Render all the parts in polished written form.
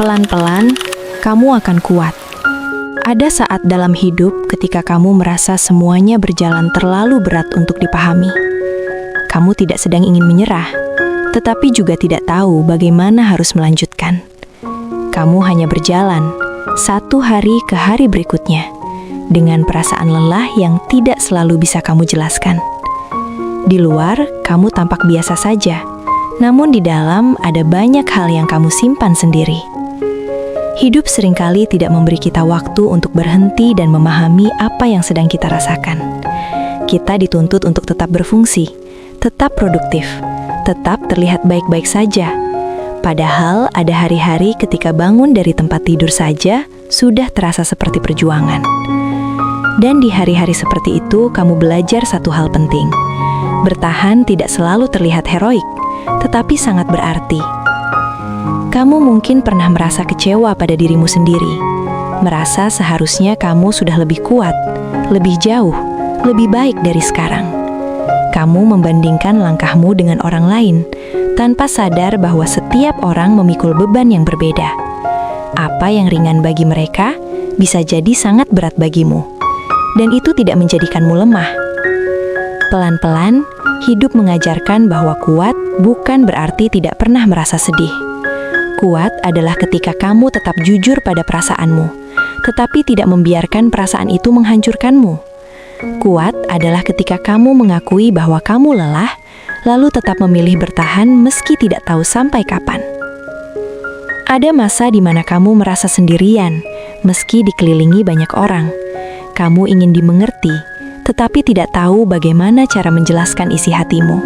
Pelan-pelan, kamu akan kuat. Ada saat dalam hidup ketika kamu merasa semuanya berjalan terlalu berat untuk dipahami. Kamu tidak sedang ingin menyerah, tetapi juga tidak tahu bagaimana harus melanjutkan. Kamu hanya berjalan, satu hari ke hari berikutnya, dengan perasaan lelah yang tidak selalu bisa kamu jelaskan. Di luar, kamu tampak biasa saja, namun di dalam ada banyak hal yang kamu simpan sendiri. Hidup seringkali tidak memberi kita waktu untuk berhenti dan memahami apa yang sedang kita rasakan. Kita dituntut untuk tetap berfungsi, tetap produktif, tetap terlihat baik-baik saja. Padahal ada hari-hari ketika bangun dari tempat tidur saja sudah terasa seperti perjuangan. Dan di hari-hari seperti itu kamu belajar satu hal penting. Bertahan tidak selalu terlihat heroik, tetapi sangat berarti. Kamu mungkin pernah merasa kecewa pada dirimu sendiri, merasa seharusnya kamu sudah lebih kuat, lebih jauh, lebih baik dari sekarang. Kamu membandingkan langkahmu dengan orang lain, tanpa sadar bahwa setiap orang memikul beban yang berbeda. Apa yang ringan bagi mereka, bisa jadi sangat berat bagimu. Dan itu tidak menjadikanmu lemah. Pelan-pelan, hidup mengajarkan bahwa kuat bukan berarti tidak pernah merasa sedih. Kuat adalah ketika kamu tetap jujur pada perasaanmu, tetapi tidak membiarkan perasaan itu menghancurkanmu. Kuat adalah ketika kamu mengakui bahwa kamu lelah, lalu tetap memilih bertahan meski tidak tahu sampai kapan. Ada masa di mana kamu merasa sendirian, meski dikelilingi banyak orang. Kamu ingin dimengerti, tetapi tidak tahu bagaimana cara menjelaskan isi hatimu.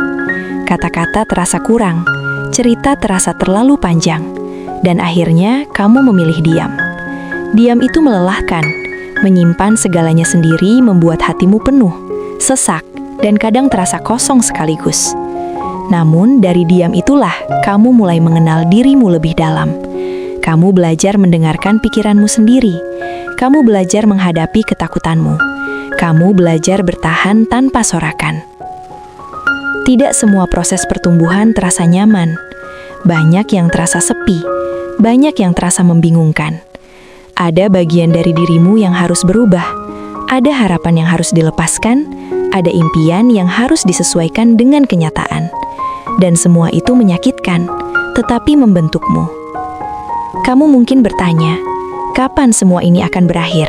Kata-kata terasa kurang, cerita terasa terlalu panjang, dan akhirnya kamu memilih diam. Diam itu melelahkan, menyimpan segalanya sendiri membuat hatimu penuh, sesak, dan kadang terasa kosong sekaligus. Namun dari diam itulah kamu mulai mengenal dirimu lebih dalam. Kamu belajar mendengarkan pikiranmu sendiri. Kamu belajar menghadapi ketakutanmu. Kamu belajar bertahan tanpa sorakan. Tidak semua proses pertumbuhan terasa nyaman. Banyak yang terasa sepi. Banyak yang terasa membingungkan. Ada bagian dari dirimu yang harus berubah. Ada harapan yang harus dilepaskan. Ada impian yang harus disesuaikan dengan kenyataan. Dan semua itu menyakitkan, tetapi membentukmu. Kamu mungkin bertanya, kapan semua ini akan berakhir?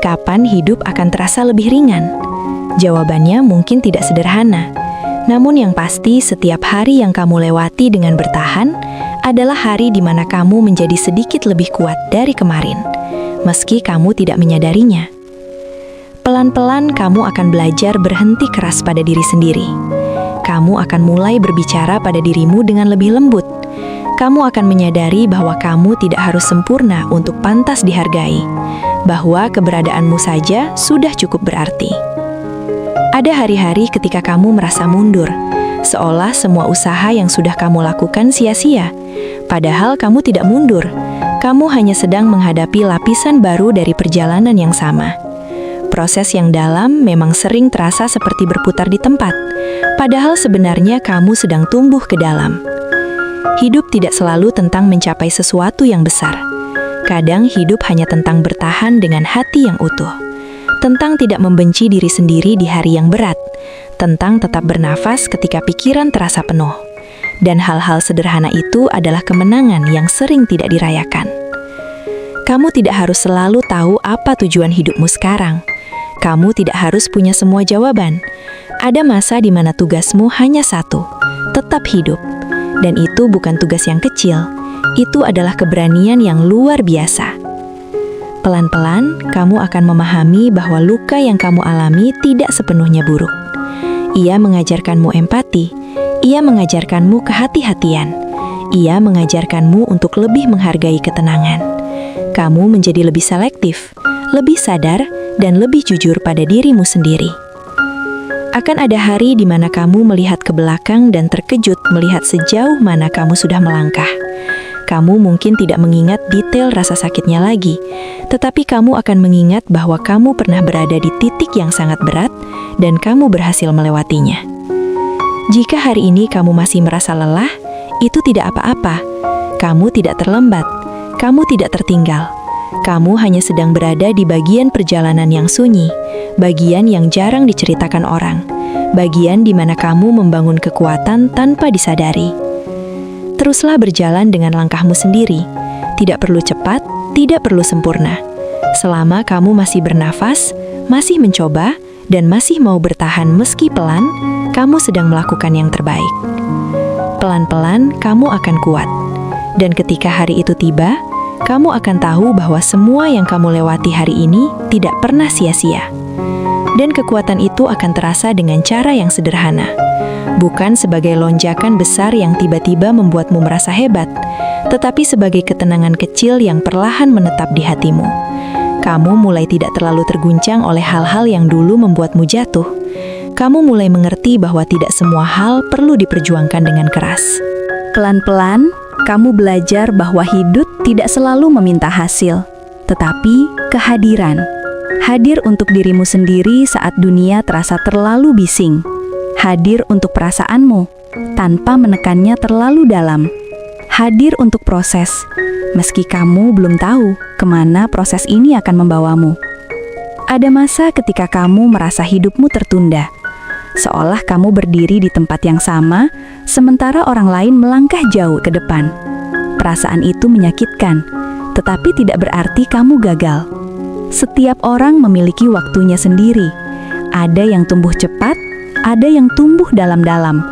Kapan hidup akan terasa lebih ringan? Jawabannya mungkin tidak sederhana. Namun yang pasti setiap hari yang kamu lewati dengan bertahan adalah hari di mana kamu menjadi sedikit lebih kuat dari kemarin, meski kamu tidak menyadarinya. Pelan-pelan kamu akan belajar berhenti keras pada diri sendiri. Kamu akan mulai berbicara pada dirimu dengan lebih lembut. Kamu akan menyadari bahwa kamu tidak harus sempurna untuk pantas dihargai, bahwa keberadaanmu saja sudah cukup berarti. Ada hari-hari ketika kamu merasa mundur, seolah semua usaha yang sudah kamu lakukan sia-sia. Padahal kamu tidak mundur, kamu hanya sedang menghadapi lapisan baru dari perjalanan yang sama. Proses yang dalam memang sering terasa seperti berputar di tempat, padahal sebenarnya kamu sedang tumbuh ke dalam. Hidup tidak selalu tentang mencapai sesuatu yang besar. Kadang hidup hanya tentang bertahan dengan hati yang utuh, tentang tidak membenci diri sendiri di hari yang berat, tentang tetap bernafas ketika pikiran terasa penuh. Dan hal-hal sederhana itu adalah kemenangan yang sering tidak dirayakan. Kamu tidak harus selalu tahu apa tujuan hidupmu sekarang. Kamu tidak harus punya semua jawaban. Ada masa di mana tugasmu hanya satu, tetap hidup. Dan itu bukan tugas yang kecil, itu adalah keberanian yang luar biasa. Pelan-pelan, kamu akan memahami bahwa luka yang kamu alami tidak sepenuhnya buruk. Ia mengajarkanmu empati, ia mengajarkanmu kehati-hatian, ia mengajarkanmu untuk lebih menghargai ketenangan. Kamu menjadi lebih selektif, lebih sadar, dan lebih jujur pada dirimu sendiri. Akan ada hari di mana kamu melihat ke belakang dan terkejut melihat sejauh mana kamu sudah melangkah. Kamu mungkin tidak mengingat detail rasa sakitnya lagi, tetapi kamu akan mengingat bahwa kamu pernah berada di titik yang sangat berat dan kamu berhasil melewatinya. Jika hari ini kamu masih merasa lelah, itu tidak apa-apa. Kamu tidak terlambat. kamu tidak tertinggal. Kamu hanya sedang berada di bagian perjalanan yang sunyi, bagian yang jarang diceritakan orang, bagian di mana kamu membangun kekuatan tanpa disadari. Teruslah berjalan dengan langkahmu sendiri. Tidak perlu cepat, tidak perlu sempurna. Selama kamu masih bernafas, masih mencoba, dan masih mau bertahan meski pelan, kamu sedang melakukan yang terbaik. Pelan-pelan kamu akan kuat. Dan ketika hari itu tiba, kamu akan tahu bahwa semua yang kamu lewati hari ini tidak pernah sia-sia. Dan kekuatan itu akan terasa dengan cara yang sederhana. Bukan sebagai lonjakan besar yang tiba-tiba membuatmu merasa hebat, tetapi sebagai ketenangan kecil yang perlahan menetap di hatimu. Kamu mulai tidak terlalu terguncang oleh hal-hal yang dulu membuatmu jatuh. Kamu mulai mengerti bahwa tidak semua hal perlu diperjuangkan dengan keras. Pelan-pelan, kamu belajar bahwa hidup tidak selalu meminta hasil, tetapi kehadiran. Hadir untuk dirimu sendiri saat dunia terasa terlalu bising. Hadir untuk perasaanmu, tanpa menekannya terlalu dalam. Hadir untuk proses, meski kamu belum tahu kemana proses ini akan membawamu. Ada masa ketika kamu merasa hidupmu tertunda, seolah kamu berdiri di tempat yang sama, sementara orang lain melangkah jauh ke depan. Perasaan itu menyakitkan, tetapi tidak berarti kamu gagal. Setiap orang memiliki waktunya sendiri. Ada yang tumbuh cepat, ada yang tumbuh dalam-dalam.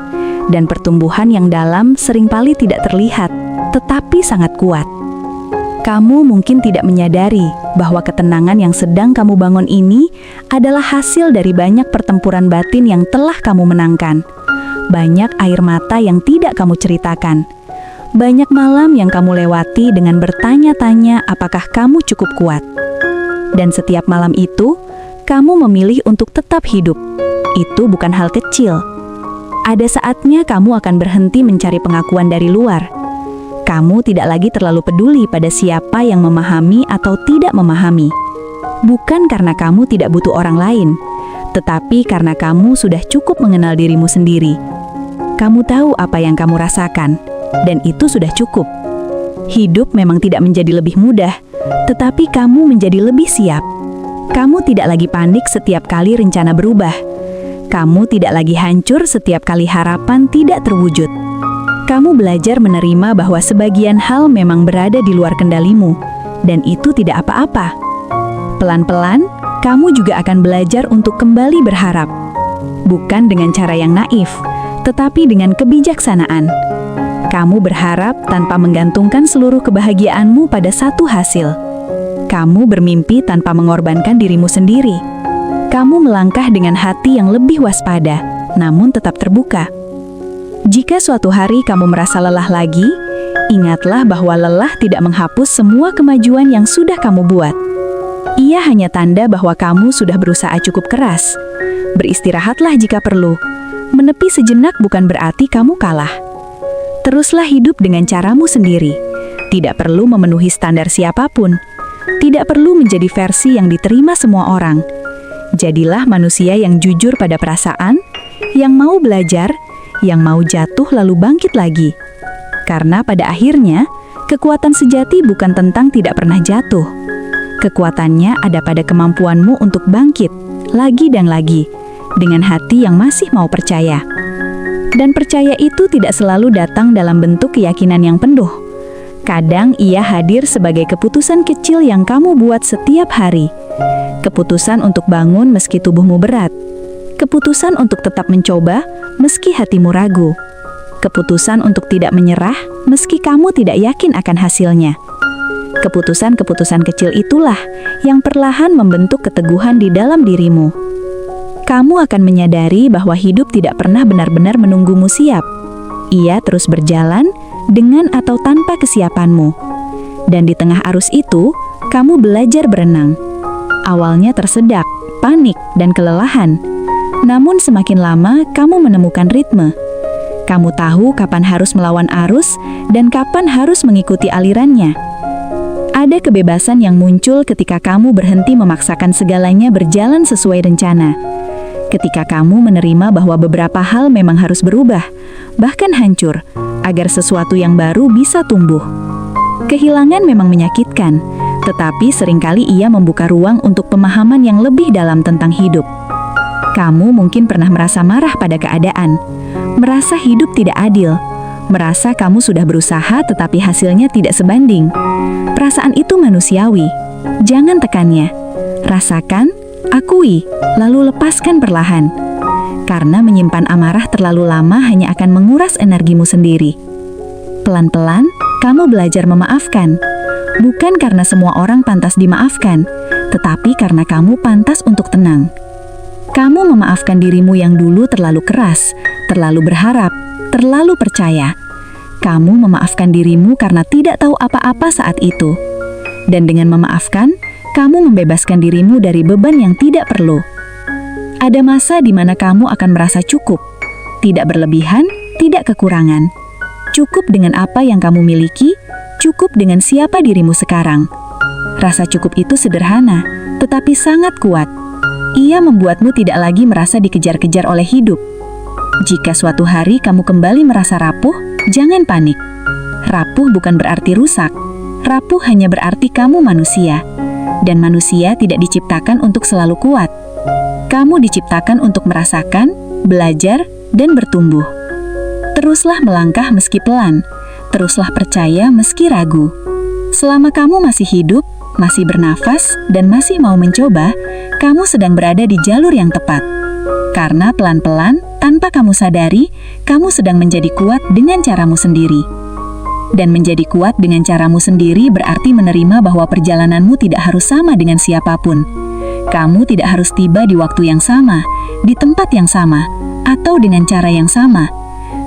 Dan pertumbuhan yang dalam seringkali tidak terlihat, tetapi sangat kuat. Kamu mungkin tidak menyadari bahwa ketenangan yang sedang kamu bangun ini adalah hasil dari banyak pertempuran batin yang telah kamu menangkan. Banyak air mata yang tidak kamu ceritakan. Banyak malam yang kamu lewati dengan bertanya-tanya apakah kamu cukup kuat. Dan setiap malam itu, kamu memilih untuk tetap hidup. Itu bukan hal kecil. Ada saatnya kamu akan berhenti mencari pengakuan dari luar. Kamu tidak lagi terlalu peduli pada siapa yang memahami atau tidak memahami. Bukan karena kamu tidak butuh orang lain, tetapi karena kamu sudah cukup mengenal dirimu sendiri. Kamu tahu apa yang kamu rasakan, dan itu sudah cukup. Hidup memang tidak menjadi lebih mudah, tetapi kamu menjadi lebih siap. Kamu tidak lagi panik setiap kali rencana berubah. Kamu tidak lagi hancur setiap kali harapan tidak terwujud. Kamu belajar menerima bahwa sebagian hal memang berada di luar kendalimu, dan itu tidak apa-apa. Pelan-pelan, kamu juga akan belajar untuk kembali berharap. Bukan dengan cara yang naif, tetapi dengan kebijaksanaan. Kamu berharap tanpa menggantungkan seluruh kebahagiaanmu pada satu hasil. Kamu bermimpi tanpa mengorbankan dirimu sendiri. Kamu melangkah dengan hati yang lebih waspada, namun tetap terbuka. Jika suatu hari kamu merasa lelah lagi, ingatlah bahwa lelah tidak menghapus semua kemajuan yang sudah kamu buat. Ia hanya tanda bahwa kamu sudah berusaha cukup keras. Beristirahatlah jika perlu. Menepi sejenak bukan berarti kamu kalah. Teruslah hidup dengan caramu sendiri. Tidak perlu memenuhi standar siapapun. Tidak perlu menjadi versi yang diterima semua orang. Jadilah manusia yang jujur pada perasaan, yang mau belajar, yang mau jatuh lalu bangkit lagi. Karena pada akhirnya, kekuatan sejati bukan tentang tidak pernah jatuh. Kekuatannya ada pada kemampuanmu untuk bangkit, lagi dan lagi, dengan hati yang masih mau percaya. Dan percaya itu tidak selalu datang dalam bentuk keyakinan yang penuh. Kadang ia hadir sebagai keputusan kecil yang kamu buat setiap hari. Keputusan untuk bangun meski tubuhmu berat. Keputusan untuk tetap mencoba meski hatimu ragu. Keputusan untuk tidak menyerah meski kamu tidak yakin akan hasilnya. Keputusan-keputusan kecil itulah yang perlahan membentuk keteguhan di dalam dirimu. Kamu akan menyadari bahwa hidup tidak pernah benar-benar menunggumu siap. Ia terus berjalan dengan atau tanpa kesiapanmu. Dan di tengah arus itu, kamu belajar berenang. Awalnya tersedak, panik, dan kelelahan. Namun semakin lama, kamu menemukan ritme. Kamu tahu kapan harus melawan arus dan kapan harus mengikuti alirannya. Ada kebebasan yang muncul ketika kamu berhenti memaksakan segalanya berjalan sesuai rencana. Ketika kamu menerima bahwa beberapa hal memang harus berubah, bahkan hancur, agar sesuatu yang baru bisa tumbuh. Kehilangan memang menyakitkan, tetapi seringkali ia membuka ruang untuk pemahaman yang lebih dalam tentang hidup. Kamu mungkin pernah merasa marah pada keadaan, merasa hidup tidak adil, merasa kamu sudah berusaha tetapi hasilnya tidak sebanding. Perasaan itu manusiawi, jangan tekannya. Rasakan, akui, lalu lepaskan perlahan. Karena menyimpan amarah terlalu lama hanya akan menguras energimu sendiri. Pelan-pelan, kamu belajar memaafkan. Bukan karena semua orang pantas dimaafkan, tetapi karena kamu pantas untuk tenang. Kamu memaafkan dirimu yang dulu terlalu keras, terlalu berharap, terlalu percaya. Kamu memaafkan dirimu karena tidak tahu apa-apa saat itu. Dan dengan memaafkan, kamu membebaskan dirimu dari beban yang tidak perlu. Ada masa di mana kamu akan merasa cukup, tidak berlebihan, tidak kekurangan. Cukup dengan apa yang kamu miliki, cukup dengan siapa dirimu sekarang. Rasa cukup itu sederhana, tetapi sangat kuat. Ia membuatmu tidak lagi merasa dikejar-kejar oleh hidup. Jika suatu hari kamu kembali merasa rapuh, jangan panik. Rapuh bukan berarti rusak. Rapuh hanya berarti kamu manusia. Dan manusia tidak diciptakan untuk selalu kuat. Kamu diciptakan untuk merasakan, belajar, dan bertumbuh. Teruslah melangkah meski pelan. Teruslah percaya meski ragu. Selama kamu masih hidup, masih bernafas, dan masih mau mencoba, kamu sedang berada di jalur yang tepat. Karena pelan-pelan, tanpa kamu sadari, kamu sedang menjadi kuat dengan caramu sendiri. Dan menjadi kuat dengan caramu sendiri berarti menerima bahwa perjalananmu tidak harus sama dengan siapapun. Kamu tidak harus tiba di waktu yang sama, di tempat yang sama, atau dengan cara yang sama.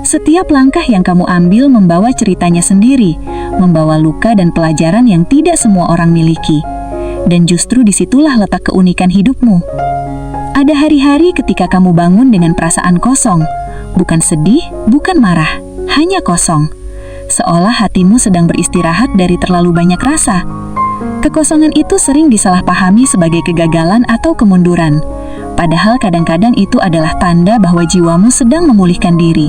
Setiap langkah yang kamu ambil membawa ceritanya sendiri, membawa luka dan pelajaran yang tidak semua orang miliki. Dan justru disitulah letak keunikan hidupmu. Ada hari-hari ketika kamu bangun dengan perasaan kosong, bukan sedih, bukan marah, hanya kosong. Seolah hatimu sedang beristirahat dari terlalu banyak rasa. Kekosongan itu sering disalahpahami sebagai kegagalan atau kemunduran. Padahal kadang-kadang itu adalah tanda bahwa jiwamu sedang memulihkan diri.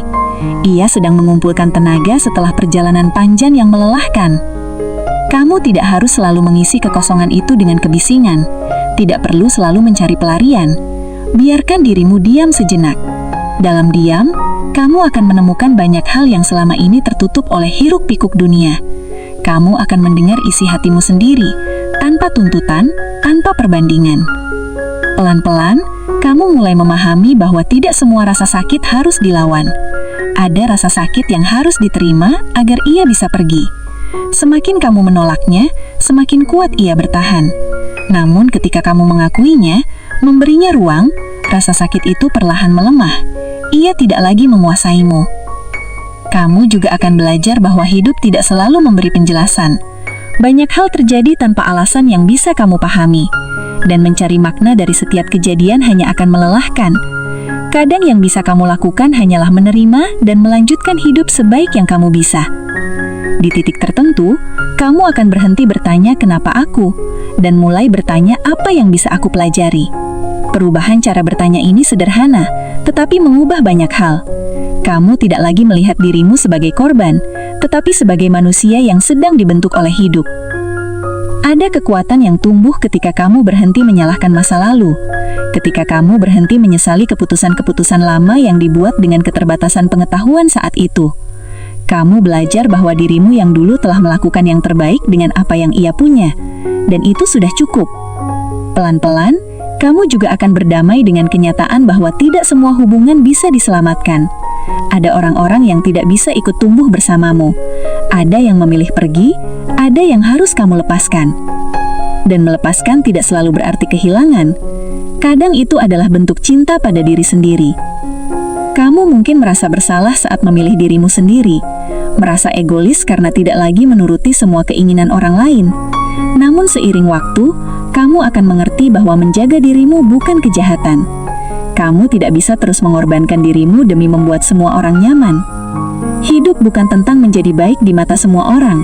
Ia sedang mengumpulkan tenaga setelah perjalanan panjang yang melelahkan. Kamu tidak harus selalu mengisi kekosongan itu dengan kebisingan. Tidak perlu selalu mencari pelarian. Biarkan dirimu diam sejenak. Dalam diam, kamu akan menemukan banyak hal yang selama ini tertutup oleh hiruk-pikuk dunia. Kamu akan mendengar isi hatimu sendiri, tanpa tuntutan, tanpa perbandingan. Pelan-pelan, kamu mulai memahami bahwa tidak semua rasa sakit harus dilawan. Ada rasa sakit yang harus diterima agar ia bisa pergi. Semakin kamu menolaknya, semakin kuat ia bertahan. Namun ketika kamu mengakuinya, memberinya ruang, rasa sakit itu perlahan melemah. Ia tidak lagi menguasaimu. Kamu juga akan belajar bahwa hidup tidak selalu memberi penjelasan. Banyak hal terjadi tanpa alasan yang bisa kamu pahami. Dan mencari makna dari setiap kejadian hanya akan melelahkan. Kadang yang bisa kamu lakukan hanyalah menerima dan melanjutkan hidup sebaik yang kamu bisa. Di titik tertentu, kamu akan berhenti bertanya kenapa aku, dan mulai bertanya apa yang bisa aku pelajari. Perubahan cara bertanya ini sederhana, tetapi mengubah banyak hal. Kamu tidak lagi melihat dirimu sebagai korban, tetapi sebagai manusia yang sedang dibentuk oleh hidup. Ada kekuatan yang tumbuh ketika kamu berhenti menyalahkan masa lalu, ketika kamu berhenti menyesali keputusan-keputusan lama yang dibuat dengan keterbatasan pengetahuan saat itu. Kamu belajar bahwa dirimu yang dulu telah melakukan yang terbaik dengan apa yang ia punya, dan itu sudah cukup. Pelan-pelan, kamu juga akan berdamai dengan kenyataan bahwa tidak semua hubungan bisa diselamatkan. Ada orang-orang yang tidak bisa ikut tumbuh bersamamu. Ada yang memilih pergi, ada yang harus kamu lepaskan. Dan melepaskan tidak selalu berarti kehilangan. Kadang itu adalah bentuk cinta pada diri sendiri. Kamu mungkin merasa bersalah saat memilih dirimu sendiri, merasa egois karena tidak lagi menuruti semua keinginan orang lain. Namun seiring waktu, kamu akan mengerti bahwa menjaga dirimu bukan kejahatan. Kamu tidak bisa terus mengorbankan dirimu demi membuat semua orang nyaman. Hidup bukan tentang menjadi baik di mata semua orang.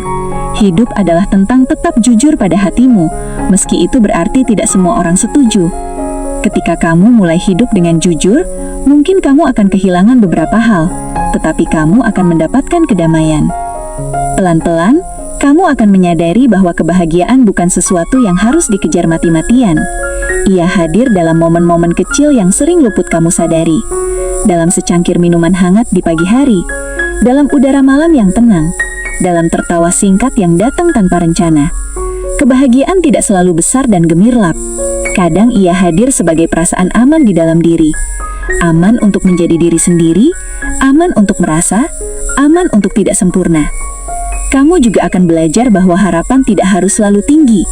Hidup adalah tentang tetap jujur pada hatimu, meski itu berarti tidak semua orang setuju. Ketika kamu mulai hidup dengan jujur, mungkin kamu akan kehilangan beberapa hal, tetapi kamu akan mendapatkan kedamaian. Pelan-pelan, Kamu akan menyadari bahwa kebahagiaan bukan sesuatu yang harus dikejar mati-matian. Ia hadir dalam momen-momen kecil yang sering luput kamu sadari. Dalam secangkir minuman hangat di pagi hari, dalam udara malam yang tenang, dalam tertawa singkat yang datang tanpa rencana. Kebahagiaan tidak selalu besar dan gemirlap. Kadang ia hadir sebagai perasaan aman di dalam diri. Aman untuk menjadi diri sendiri, aman untuk merasa, aman untuk tidak sempurna. Kamu juga akan belajar bahwa harapan tidak harus selalu tinggi.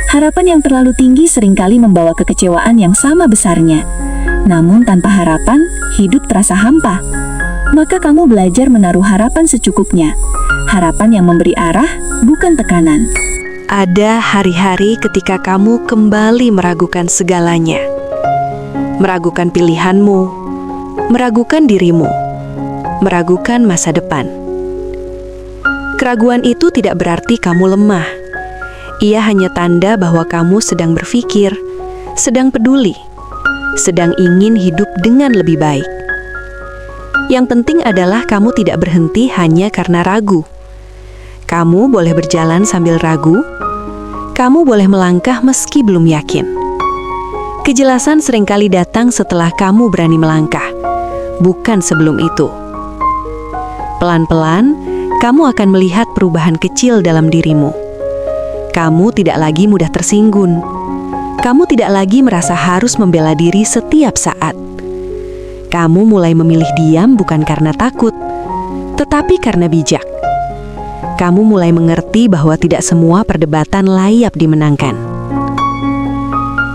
Harapan yang terlalu tinggi seringkali membawa kekecewaan yang sama besarnya. Namun tanpa harapan, hidup terasa hampa. Maka kamu belajar menaruh harapan secukupnya. Harapan yang memberi arah, bukan tekanan. Ada hari-hari ketika kamu kembali meragukan segalanya. Meragukan pilihanmu, meragukan dirimu, meragukan masa depan. Keraguan itu tidak berarti kamu lemah. Ia hanya tanda bahwa kamu sedang berpikir, sedang peduli, sedang ingin hidup dengan lebih baik. Yang penting adalah kamu tidak berhenti hanya karena ragu. Kamu boleh berjalan sambil ragu. Kamu boleh melangkah meski belum yakin. Kejelasan seringkali datang setelah kamu berani melangkah, bukan sebelum itu. Pelan-pelan, kamu akan melihat perubahan kecil dalam dirimu. Kamu tidak lagi mudah tersinggung. Kamu tidak lagi merasa harus membela diri setiap saat. Kamu mulai memilih diam bukan karena takut, tetapi karena bijak. Kamu mulai mengerti bahwa tidak semua perdebatan layak dimenangkan.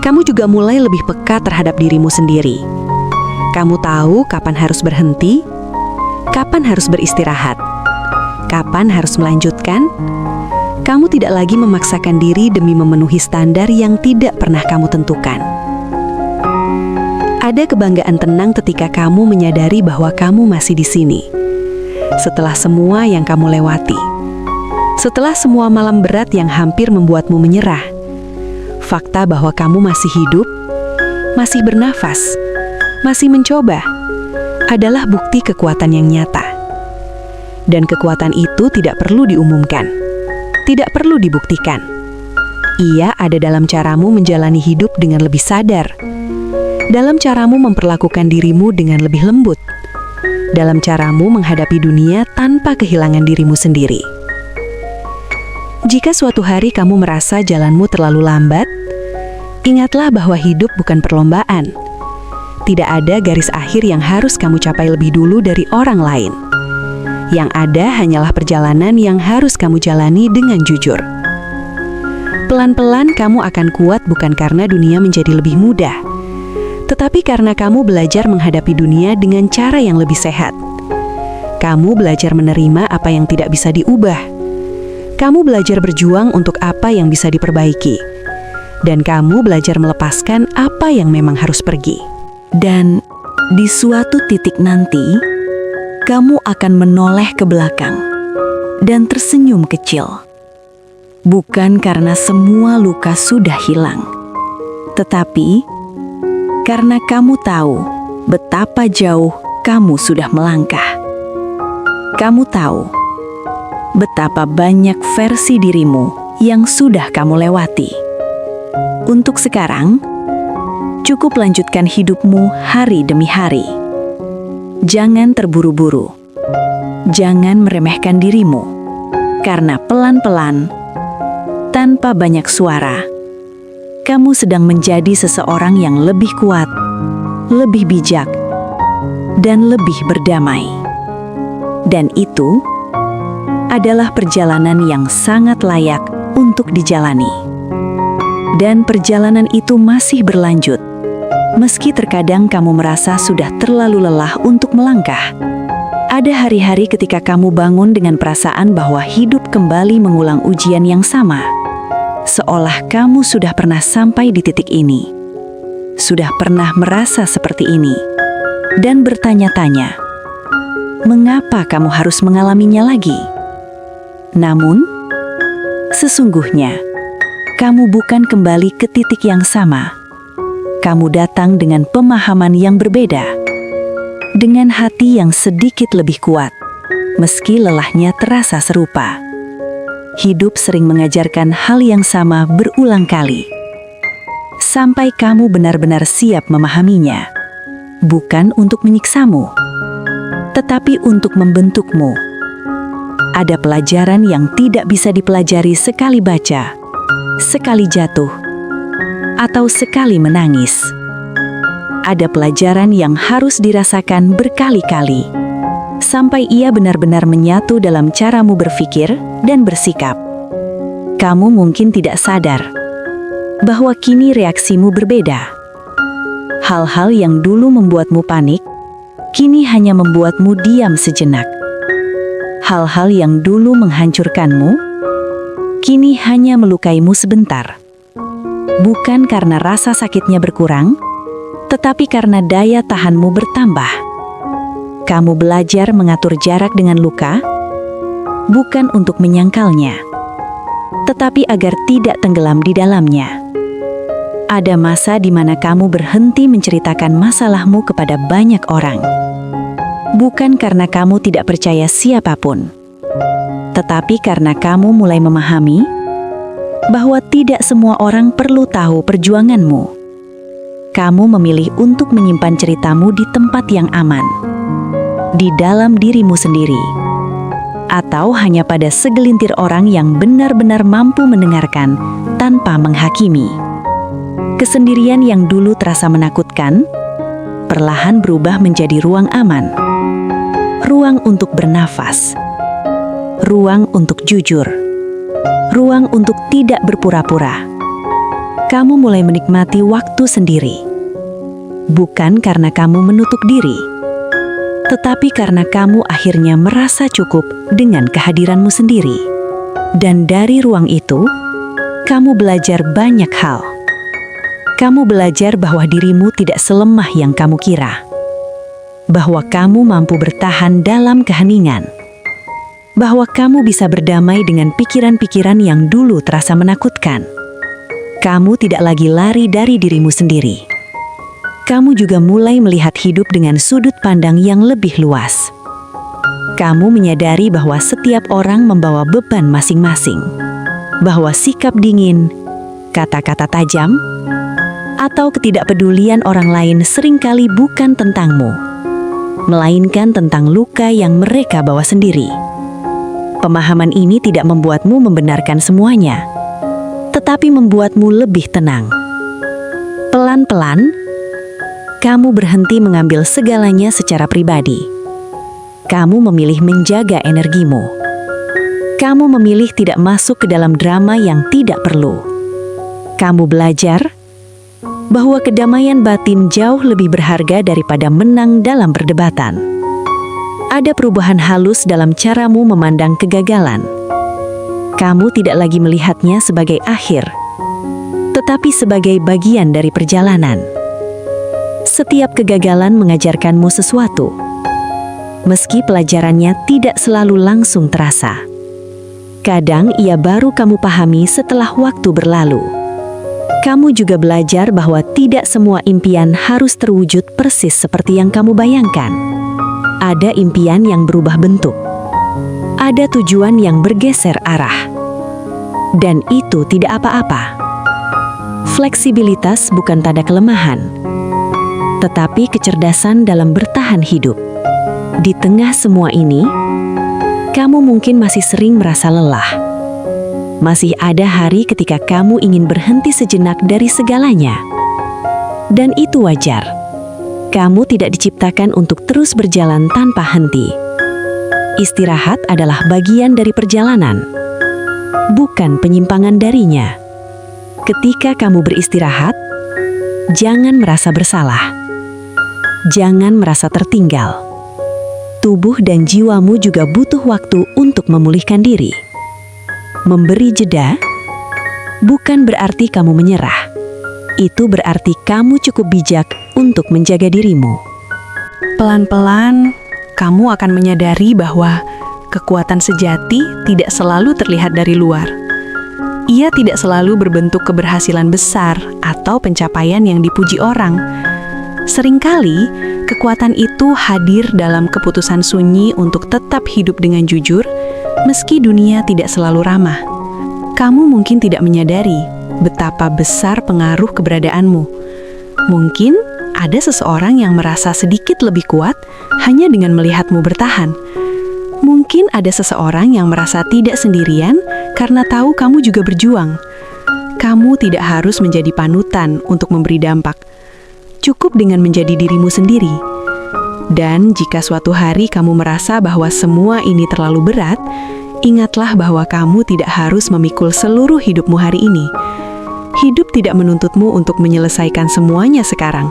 Kamu juga mulai lebih peka terhadap dirimu sendiri. Kamu tahu kapan harus berhenti, kapan harus beristirahat, kapan harus melanjutkan. Kamu tidak lagi memaksakan diri demi memenuhi standar yang tidak pernah kamu tentukan. Ada kebanggaan tenang ketika kamu menyadari bahwa kamu masih di sini. Setelah semua yang kamu lewati. Setelah semua malam berat yang hampir membuatmu menyerah. Fakta bahwa kamu masih hidup, masih bernafas, masih mencoba, adalah bukti kekuatan yang nyata. Dan kekuatan itu tidak perlu diumumkan. Tidak perlu dibuktikan. Ia ada dalam caramu menjalani hidup dengan lebih sadar. Dalam caramu memperlakukan dirimu dengan lebih lembut. Dalam caramu menghadapi dunia tanpa kehilangan dirimu sendiri. Jika suatu hari kamu merasa jalanmu terlalu lambat, ingatlah bahwa hidup bukan perlombaan. Tidak ada garis akhir yang harus kamu capai lebih dulu dari orang lain. Yang ada hanyalah perjalanan yang harus kamu jalani dengan jujur. Pelan-pelan kamu akan kuat bukan karena dunia menjadi lebih mudah, tetapi karena kamu belajar menghadapi dunia dengan cara yang lebih sehat. Kamu belajar menerima apa yang tidak bisa diubah. Kamu belajar berjuang untuk apa yang bisa diperbaiki. Dan kamu belajar melepaskan apa yang memang harus pergi. Dan di suatu titik nanti, kamu akan menoleh ke belakang dan tersenyum kecil. Bukan karena semua luka sudah hilang, tetapi karena kamu tahu betapa jauh kamu sudah melangkah. Kamu tahu betapa banyak versi dirimu yang sudah kamu lewati. Untuk sekarang, cukup lanjutkan hidupmu hari demi hari. Jangan terburu-buru. Jangan meremehkan dirimu. Karena pelan-pelan, tanpa banyak suara, kamu sedang menjadi seseorang yang lebih kuat, lebih bijak, dan lebih berdamai. Dan itu adalah perjalanan yang sangat layak untuk dijalani. Dan perjalanan itu masih berlanjut. Meski terkadang kamu merasa sudah terlalu lelah untuk melangkah. Ada hari-hari ketika kamu bangun dengan perasaan bahwa hidup kembali mengulang ujian yang sama. Seolah kamu sudah pernah sampai di titik ini. Sudah pernah merasa seperti ini. Dan bertanya-tanya, mengapa kamu harus mengalaminya lagi? Namun, sesungguhnya, kamu bukan kembali ke titik yang sama. Kamu datang dengan pemahaman yang berbeda, dengan hati yang sedikit lebih kuat, meski lelahnya terasa serupa. hidup sering mengajarkan hal yang sama berulang kali. Sampai kamu benar-benar siap memahaminya. Bukan untuk menyiksamu, tetapi untuk membentukmu. Ada pelajaran yang tidak bisa dipelajari sekali baca, sekali jatuh, atau sekali menangis. Ada pelajaran yang harus dirasakan berkali-kali, sampai ia benar-benar menyatu dalam caramu berpikir dan bersikap. Kamu mungkin tidak sadar bahwa kini reaksimu berbeda. Hal-hal yang dulu membuatmu panik, kini hanya membuatmu diam sejenak. Hal-hal yang dulu menghancurkanmu, kini hanya melukaimu sebentar. Bukan karena rasa sakitnya berkurang, tetapi karena daya tahanmu bertambah. Kamu belajar mengatur jarak dengan luka, bukan untuk menyangkalnya, tetapi agar tidak tenggelam di dalamnya. Ada masa di mana kamu berhenti menceritakan masalahmu kepada banyak orang. Bukan karena kamu tidak percaya siapapun, tetapi karena kamu mulai memahami bahwa tidak semua orang perlu tahu perjuanganmu. Kamu memilih untuk menyimpan ceritamu di tempat yang aman, di dalam dirimu sendiri, atau hanya pada segelintir orang yang benar-benar mampu mendengarkan tanpa menghakimi. Kesendirian yang dulu terasa menakutkan, perlahan berubah menjadi ruang aman. Ruang untuk bernafas. Ruang untuk jujur. Ruang untuk tidak berpura-pura. Kamu mulai menikmati waktu sendiri. Bukan karena kamu menutup diri, tetapi karena kamu akhirnya merasa cukup dengan kehadiranmu sendiri. Dan dari ruang itu, kamu belajar banyak hal. Kamu belajar bahwa dirimu tidak selemah yang kamu kira. Bahwa kamu mampu bertahan dalam keheningan. Bahwa kamu bisa berdamai dengan pikiran-pikiran yang dulu terasa menakutkan. Kamu tidak lagi lari dari dirimu sendiri. Kamu juga mulai melihat hidup dengan sudut pandang yang lebih luas. Kamu menyadari bahwa setiap orang membawa beban masing-masing. Bahwa sikap dingin, kata-kata tajam, atau ketidakpedulian orang lain seringkali bukan tentangmu, melainkan tentang luka yang mereka bawa sendiri. Pemahaman ini tidak membuatmu membenarkan semuanya, tetapi membuatmu lebih tenang. Pelan-pelan, kamu berhenti mengambil segalanya secara pribadi. Kamu memilih menjaga energimu. Kamu memilih tidak masuk ke dalam drama yang tidak perlu. Kamu belajar bahwa kedamaian batin jauh lebih berharga daripada menang dalam perdebatan. Ada perubahan halus dalam caramu memandang kegagalan. Kamu tidak lagi melihatnya sebagai akhir, tetapi sebagai bagian dari perjalanan. Setiap kegagalan mengajarkanmu sesuatu, meski pelajarannya tidak selalu langsung terasa. Kadang ia baru kamu pahami setelah waktu berlalu. Kamu juga belajar bahwa tidak semua impian harus terwujud persis seperti yang kamu bayangkan. Ada impian yang berubah bentuk. Ada tujuan yang bergeser arah. Dan itu tidak apa-apa. Fleksibilitas bukan tanda kelemahan, tetapi kecerdasan dalam bertahan hidup. Di tengah semua ini, kamu mungkin masih sering merasa lelah. Masih ada hari ketika kamu ingin berhenti sejenak dari segalanya. Dan itu wajar. Kamu tidak diciptakan untuk terus berjalan tanpa henti. Istirahat adalah bagian dari perjalanan, bukan penyimpangan darinya. Ketika kamu beristirahat, jangan merasa bersalah. Jangan merasa tertinggal. Tubuh dan jiwamu juga butuh waktu untuk memulihkan diri. Memberi jeda bukan berarti kamu menyerah. Itu berarti kamu cukup bijak untuk menjaga dirimu. Pelan-pelan, kamu akan menyadari bahwa kekuatan sejati tidak selalu terlihat dari luar. Ia tidak selalu berbentuk keberhasilan besar atau pencapaian yang dipuji orang. Seringkali, kekuatan itu hadir dalam keputusan sunyi untuk tetap hidup dengan jujur, meski dunia tidak selalu ramah. Kamu mungkin tidak menyadari betapa besar pengaruh keberadaanmu. Mungkin ada seseorang yang merasa sedikit lebih kuat hanya dengan melihatmu bertahan. Mungkin ada seseorang yang merasa tidak sendirian karena tahu kamu juga berjuang. Kamu tidak harus menjadi panutan untuk memberi dampak. Cukup dengan menjadi dirimu sendiri. Dan jika suatu hari kamu merasa bahwa semua ini terlalu berat, ingatlah bahwa kamu tidak harus memikul seluruh hidupmu hari ini. Hidup tidak menuntutmu untuk menyelesaikan semuanya sekarang.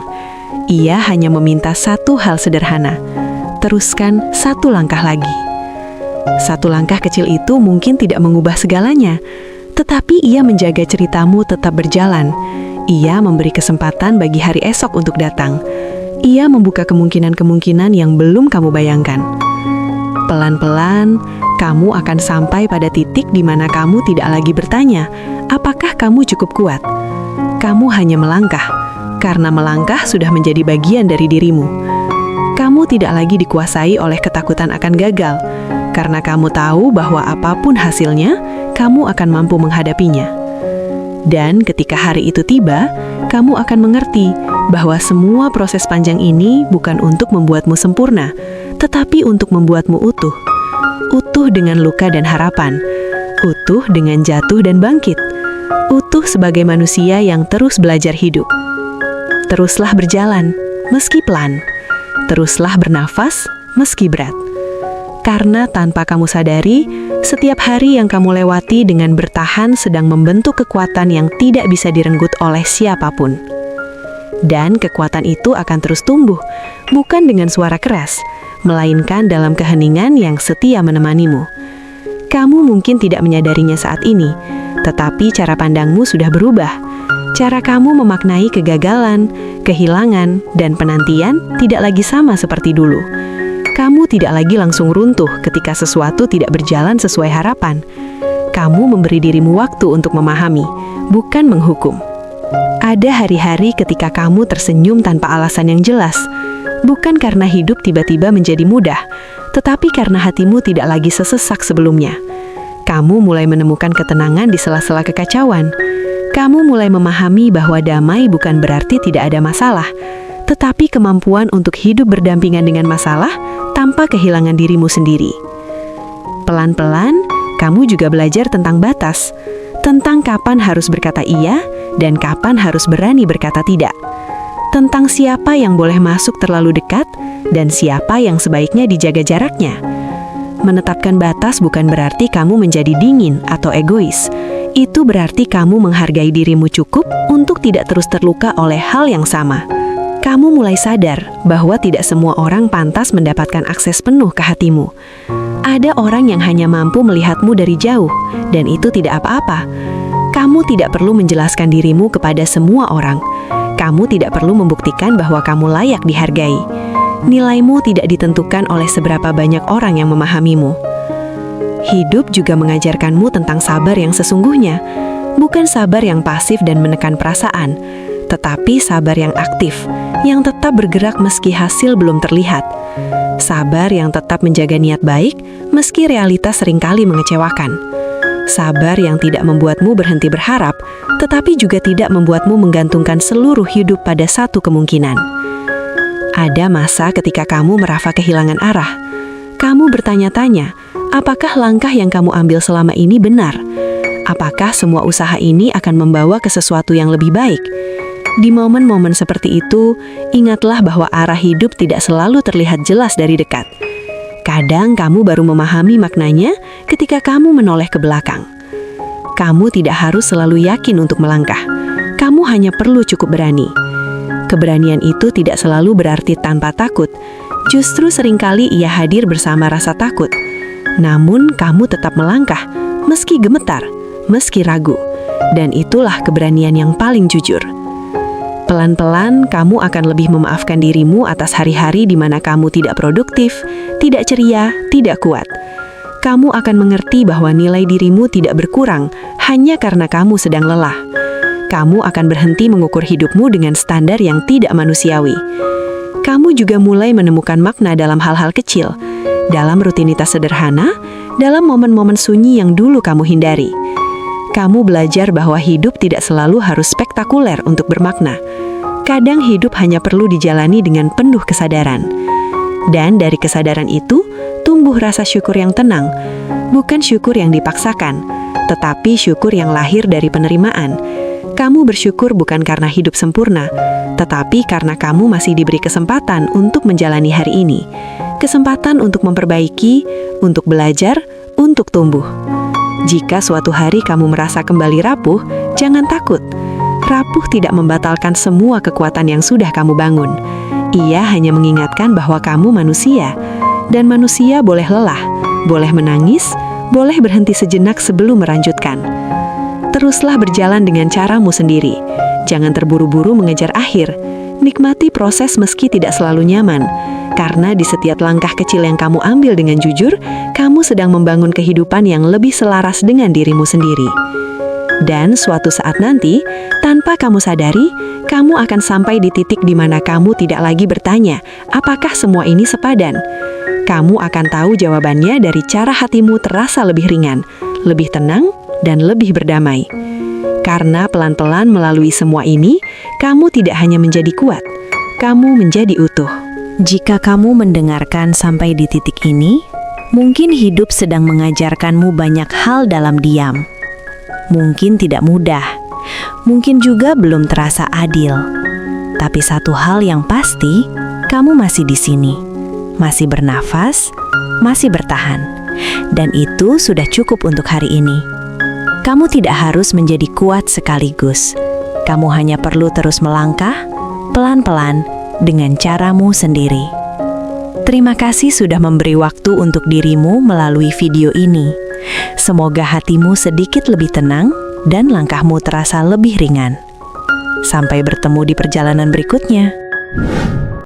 Ia hanya meminta satu hal sederhana. Teruskan satu langkah lagi. Satu langkah kecil itu mungkin tidak mengubah segalanya, tetapi ia menjaga ceritamu tetap berjalan. Ia memberi kesempatan bagi hari esok untuk datang. Ia membuka kemungkinan-kemungkinan yang belum kamu bayangkan. Pelan-pelan, kamu akan sampai pada titik di mana kamu tidak lagi bertanya, apakah kamu cukup kuat? Kamu hanya melangkah, karena melangkah sudah menjadi bagian dari dirimu. Kamu tidak lagi dikuasai oleh ketakutan akan gagal, karena kamu tahu bahwa apapun hasilnya, kamu akan mampu menghadapinya. Dan ketika hari itu tiba, kamu akan mengerti bahwa semua proses panjang ini bukan untuk membuatmu sempurna, tetapi untuk membuatmu utuh. Utuh dengan luka dan harapan, utuh dengan jatuh dan bangkit, utuh sebagai manusia yang terus belajar hidup. Teruslah berjalan, meski pelan. Teruslah bernafas, meski berat. Karena tanpa kamu sadari, setiap hari yang kamu lewati dengan bertahan sedang membentuk kekuatan yang tidak bisa direnggut oleh siapapun. Dan kekuatan itu akan terus tumbuh, bukan dengan suara keras, melainkan dalam keheningan yang setia menemanimu. Kamu mungkin tidak menyadarinya saat ini, tetapi cara pandangmu sudah berubah. Cara kamu memaknai kegagalan, kehilangan, dan penantian tidak lagi sama seperti dulu. Kamu tidak lagi langsung runtuh ketika sesuatu tidak berjalan sesuai harapan. Kamu memberi dirimu waktu untuk memahami, bukan menghukum. Ada hari-hari ketika kamu tersenyum tanpa alasan yang jelas, bukan karena hidup tiba-tiba menjadi mudah, tetapi karena hatimu tidak lagi sesesak sebelumnya. Kamu mulai menemukan ketenangan di sela-sela kekacauan. Kamu mulai memahami bahwa damai bukan berarti tidak ada masalah, tetapi kemampuan untuk hidup berdampingan dengan masalah tanpa kehilangan dirimu sendiri. Pelan-pelan, kamu juga belajar tentang batas, tentang kapan harus berkata iya dan kapan harus berani berkata tidak, tentang siapa yang boleh masuk terlalu dekat dan siapa yang sebaiknya dijaga jaraknya. Menetapkan batas bukan berarti kamu menjadi dingin atau egois. Itu berarti kamu menghargai dirimu cukup untuk tidak terus terluka oleh hal yang sama. Kamu mulai sadar bahwa tidak semua orang pantas mendapatkan akses penuh ke hatimu. Ada orang yang hanya mampu melihatmu dari jauh, dan itu tidak apa-apa. Kamu tidak perlu menjelaskan dirimu kepada semua orang. Kamu tidak perlu membuktikan bahwa kamu layak dihargai. Nilaimu tidak ditentukan oleh seberapa banyak orang yang memahamimu. Hidup juga mengajarkanmu tentang sabar yang sesungguhnya, bukan sabar yang pasif dan menekan perasaan, tetapi sabar yang aktif, yang tetap bergerak meski hasil belum terlihat. Sabar yang tetap menjaga niat baik, meski realitas seringkali mengecewakan. Sabar yang tidak membuatmu berhenti berharap, tetapi juga tidak membuatmu menggantungkan seluruh hidup pada satu kemungkinan. Ada masa ketika kamu merasa kehilangan arah. Kamu bertanya-tanya, apakah langkah yang kamu ambil selama ini benar? Apakah semua usaha ini akan membawa ke sesuatu yang lebih baik? Di momen-momen seperti itu, ingatlah bahwa arah hidup tidak selalu terlihat jelas dari dekat. Kadang kamu baru memahami maknanya ketika kamu menoleh ke belakang. Kamu tidak harus selalu yakin untuk melangkah. Kamu hanya perlu cukup berani. Keberanian itu tidak selalu berarti tanpa takut. Justru seringkali ia hadir bersama rasa takut. Namun kamu tetap melangkah, meski gemetar, meski ragu. Dan itulah keberanian yang paling jujur. Pelan-pelan, kamu akan lebih memaafkan dirimu atas hari-hari di mana kamu tidak produktif, tidak ceria, tidak kuat. Kamu akan mengerti bahwa nilai dirimu tidak berkurang hanya karena kamu sedang lelah. Kamu akan berhenti mengukur hidupmu dengan standar yang tidak manusiawi. Kamu juga mulai menemukan makna dalam hal-hal kecil, dalam rutinitas sederhana, dalam momen-momen sunyi yang dulu kamu hindari. Kamu belajar bahwa hidup tidak selalu harus spektakuler untuk bermakna. Kadang hidup hanya perlu dijalani dengan penuh kesadaran. Dan dari kesadaran itu, tumbuh rasa syukur yang tenang. Bukan syukur yang dipaksakan, tetapi syukur yang lahir dari penerimaan. Kamu bersyukur bukan karena hidup sempurna, tetapi karena kamu masih diberi kesempatan untuk menjalani hari ini. Kesempatan untuk memperbaiki, untuk belajar, untuk tumbuh. Jika suatu hari kamu merasa kembali rapuh, jangan takut. Rapuh tidak membatalkan semua kekuatan yang sudah kamu bangun. Ia hanya mengingatkan bahwa kamu manusia, dan manusia boleh lelah, boleh menangis, boleh berhenti sejenak sebelum melanjutkan. Teruslah berjalan dengan caramu sendiri. Jangan terburu-buru mengejar akhir. Nikmati proses meski tidak selalu nyaman. Karena di setiap langkah kecil yang kamu ambil dengan jujur, kamu sedang membangun kehidupan yang lebih selaras dengan dirimu sendiri. Dan suatu saat nanti, tanpa kamu sadari, kamu akan sampai di titik di mana kamu tidak lagi bertanya, apakah semua ini sepadan? Kamu akan tahu jawabannya dari cara hatimu terasa lebih ringan, lebih tenang, dan lebih berdamai. Karena pelan-pelan melalui semua ini, kamu tidak hanya menjadi kuat, kamu menjadi utuh. Jika kamu mendengarkan sampai di titik ini, mungkin hidup sedang mengajarkanmu banyak hal dalam diam. Mungkin tidak mudah, mungkin juga belum terasa adil. Tapi satu hal yang pasti, kamu masih di sini, masih bernafas, masih bertahan. Dan itu sudah cukup untuk hari ini. Kamu tidak harus menjadi kuat sekaligus. Kamu hanya perlu terus melangkah, pelan-pelan, dengan caramu sendiri. Terima kasih sudah memberi waktu untuk dirimu melalui video ini. Semoga hatimu sedikit lebih tenang dan langkahmu terasa lebih ringan. Sampai bertemu di perjalanan berikutnya.